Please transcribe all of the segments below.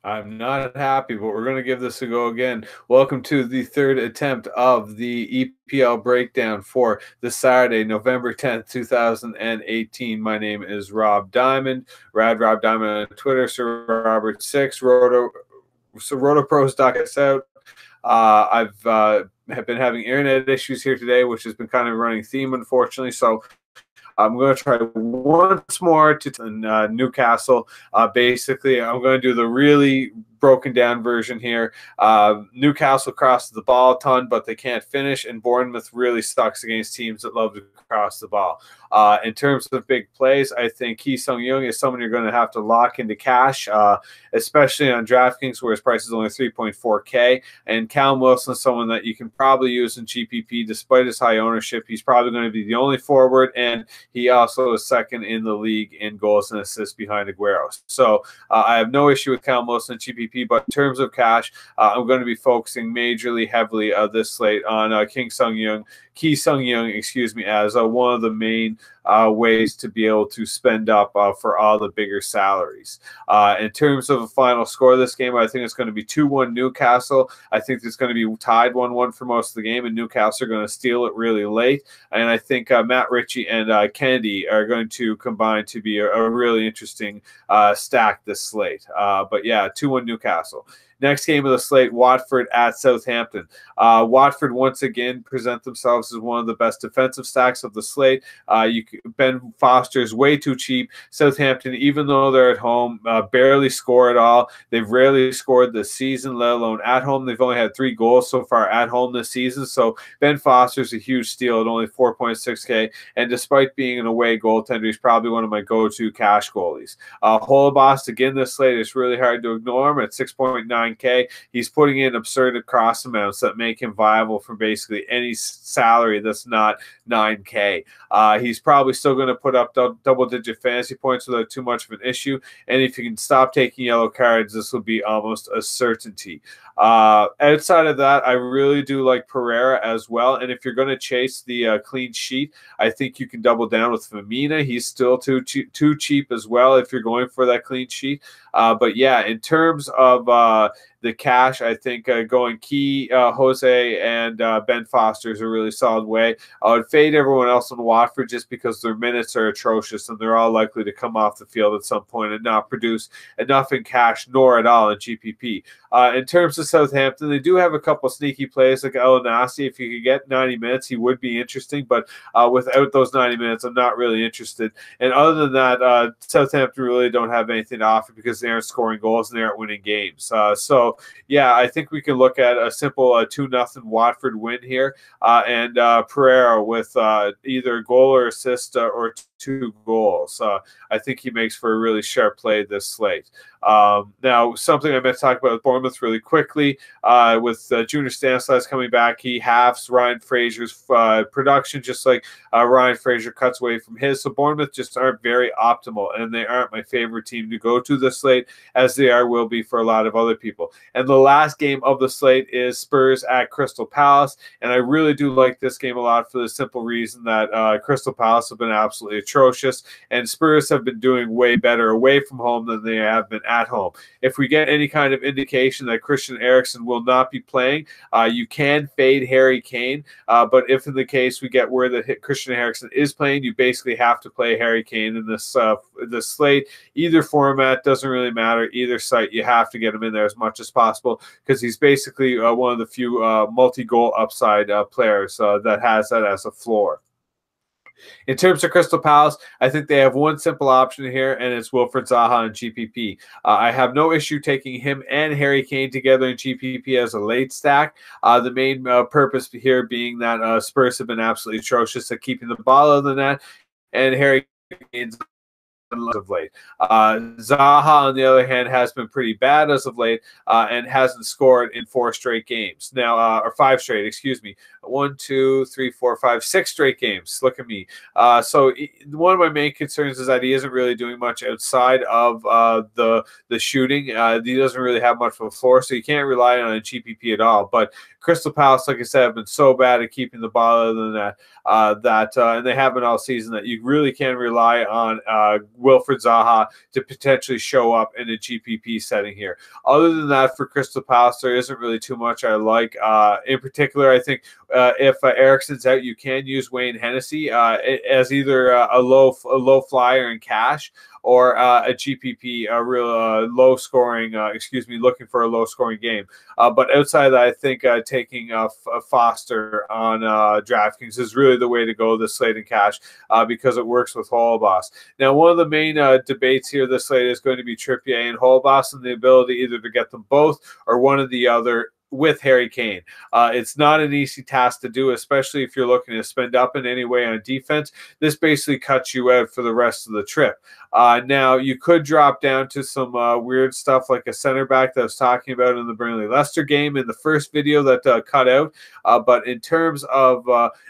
I'm not happy, but we're going to give this a go again. Welcome to the third attempt of the EPL breakdown for the Saturday, November 10th, 2018. My name is Rob Diamond, Rob Diamond on Twitter, Sir Robert6, RotoPros dock us out. I've have been having internet issues here today, which has been kind of a running theme, unfortunately. So I'm going to try once more to Newcastle. Basically, I'm going to do the really broken down version here. Newcastle crosses the ball a ton, but they can't finish, and Bournemouth really sucks against teams that love to cross the ball. In terms of big plays, I think Ki Sung-young is someone you're going to have to lock into cash, especially on DraftKings, where his price is only 3.4K. And Callum Wilson is someone that you can probably use in GPP despite his high ownership. He's probably going to be the only forward, and he also is second in the league in goals and assists behind Aguero. So I have no issue with Callum Wilson in GPP, but in terms of cash, I'm going to be focusing majorly heavily this slate on Ki Sung-young, excuse me, as one of the main ways to be able to spend up for all the bigger salaries. In terms of a final score of this game, I think it's going to be 2-1 Newcastle. I think it's going to be tied 1-1 for most of the game, and Newcastle are going to steal it really late. And I think Matt Ritchie and Kennedy are going to combine to be a really interesting stack this slate. But yeah, 2-1 Newcastle. Next game of the slate, Watford at Southampton. Watford once again present themselves as one of the best defensive stacks of the slate. Ben Foster is way too cheap. Southampton, even though they're at home, barely score at all. They've rarely scored this season, let alone at home. They've only had 3 goals so far at home this season. So Ben Foster is a huge steal at only 4.6K. And despite being an away goaltender, he's probably one of my go-to cash goalies. Holobast, again, this slate is really hard to ignore him at 6.9K. He's putting in absurd cross amounts that make him viable for basically any salary that's not 9K. He's probably still going to put up double-digit fantasy points without too much of an issue. And if you can stop taking yellow cards, this will be almost a certainty. Outside of that, I really do like Pereira as well. And if you're going to chase the clean sheet, I think you can double down with Firmino. He's still too cheap as well if you're going for that clean sheet. But yeah, in terms of the cash, I think going Key, Jose, and Ben Foster is a really solid way. I would fade everyone else in Watford just because their minutes are atrocious and they're all likely to come off the field at some point and not produce enough in cash nor at all in GPP. In terms of Southampton, they do have a couple sneaky plays like El Nasi. If you could get 90 minutes, he would be interesting, but without those 90 minutes, I'm not really interested. And other than that, Southampton really don't have anything to offer because they aren't scoring goals and they aren't winning games. So yeah, I think we can look at a simple 2-0 Watford win here, and Pereira with either goal or assist or 2 goals. I think he makes for a really sharp play this slate. Now, something I meant to talk about with Bournemouth really quickly, with Junior Stanislas coming back, he halves Ryan Fraser's production, just like Ryan Fraser cuts away from his. So Bournemouth just aren't very optimal, and they aren't my favorite team to go to this slate, as they will be for a lot of other people. And the last game of the slate is Spurs at Crystal Palace, and I really do like this game a lot for the simple reason that Crystal Palace have been absolutely atrocious, and Spurs have been doing way better away from home than they have been at home. If we get any kind of indication that Christian Eriksen will not be playing, you can fade Harry Kane, but if in the case we get word that Christian Eriksen is playing, you basically have to play Harry Kane in this slate. Either format, doesn't really matter, either site, you have to get him in there as much as possible because he's basically one of the few multi-goal upside players that has that as a floor. In terms of Crystal Palace, I think they have one simple option here, and it's Wilfried Zaha in GPP. I have no issue taking him and Harry Kane together in GPP as a late stack. The main purpose here being that Spurs have been absolutely atrocious at keeping the ball out of the net, and Harry Kane's of late. Zaha, on the other hand, has been pretty bad as of late and hasn't scored in 4 straight games. Now, or 5 straight, excuse me. 1, 2, 3, 4, 5, 6 straight games. Look at me. So one of my main concerns is that he isn't really doing much outside of the shooting. He doesn't really have much of a floor, so you can't rely on a GPP at all. But Crystal Palace, like I said, have been so bad at keeping the ball other than that, and they have been all season, that you really can rely on Wilfred Zaha to potentially show up in a GPP setting here. Other than that, for Crystal Palace, there isn't really too much I like. In particular, I think if Eriksen's out, you can use Wayne Hennessy as either a low flyer in cash or a GPP, a real low scoring, looking for a low scoring game. But outside of that, I think taking Foster on DraftKings is really the way to go this slate in cash because it works with Holebas. Now, one of the main debates here this slate is going to be Trippier and Holebas and the ability either to get them both or one or the other with Harry Kane. It's not an easy task to do, especially if you're looking to spend up in any way on defense. This basically cuts you out for the rest of the trip. Now, you could drop down to some weird stuff like a center back that I was talking about in the Burnley-Leicester game in the first video that cut out. But in terms of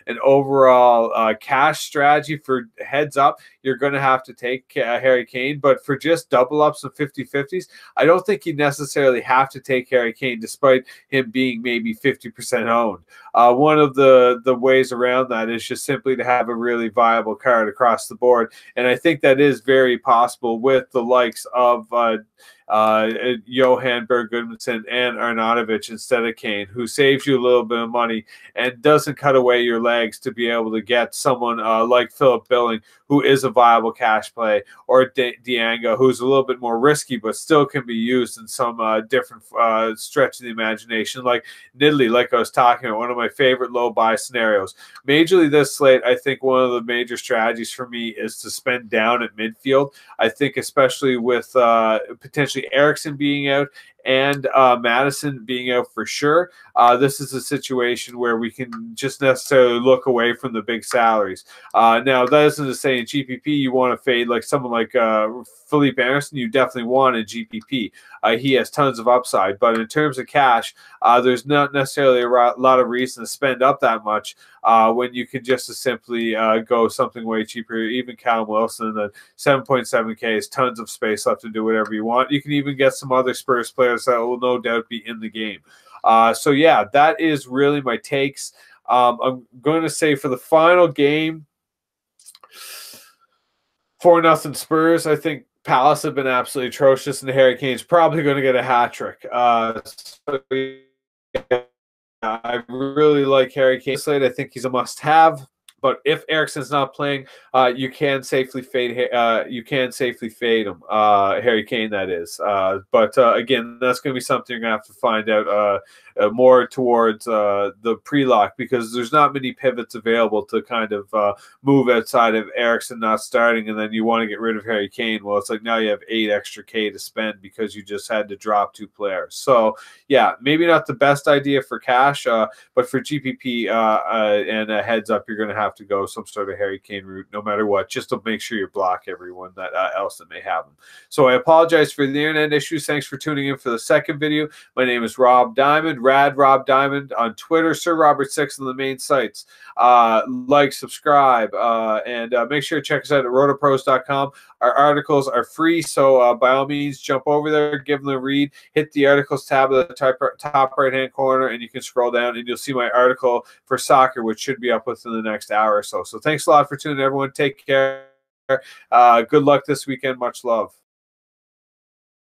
an overall cash strategy for heads up, you're going to have to take Harry Kane. But for just double ups and 50-50s, I don't think you necessarily have to take Harry Kane despite him being maybe 50% owned. One of the ways around that is just simply to have a really viable card across the board. And I think that is very possible with the likes of Johan Berg Gudmundsson and Arnautovic instead of Kane, who saves you a little bit of money and doesn't cut away your legs to be able to get someone like Philip Billing, who is a viable cash play, or Dianga, who's a little bit more risky but still can be used in some different stretch of the imagination, like Nidley, like I was talking about, one of my favorite low buy scenarios. Majorly this slate, I think one of the major strategies for me is to spend down at midfield. I think especially with potentially Eriksen being out and Madison being out for sure, this is a situation where we can just necessarily look away from the big salaries. Now, that isn't to say in GPP you want to fade like someone like Felipe Anderson. You definitely want in GPP. He has tons of upside. But in terms of cash, there's not necessarily a lot of reason to spend up that much when you can just simply go something way cheaper. Even Callum Wilson, the 7.7K is tons of space left to do whatever you want. You can even get some other Spurs players that will no doubt be in the game. So yeah, that is really my takes. I'm going to say for the final game, 4-0 Spurs. I think Palace have been absolutely atrocious, and Harry Kane's probably going to get a hat trick. So yeah, I really like Harry Kane. I think he's a must-have. But if Eriksen's not playing, you can safely fade. You can safely fade him, Harry Kane. That is. But again, that's going to be something you're going to have to find out more towards the pre-lock, because there's not many pivots available to kind of move outside of Eriksen not starting, and then you want to get rid of Harry Kane. Well, it's like now you have 8 extra K to spend because you just had to drop 2 players. So yeah, maybe not the best idea for cash, but for GPP and a heads up, you're going to have to go some sort of Harry Kane route no matter what, just to make sure you block everyone that else that may have them. So I apologize for the internet issues. Thanks for tuning in for the second video. My name is Rob Diamond, Rad Rob Diamond on Twitter, Sir Robert 6 on the main sites. Like, subscribe, and make sure to check us out at RotoPros.com. Our articles are free, so by all means, jump over there, give them a read, hit the articles tab at the top right-hand corner, and you can scroll down, and you'll see my article for soccer, which should be up within the next hour or so. So thanks a lot for tuning in, everyone. Take care. Good luck this weekend. Much love.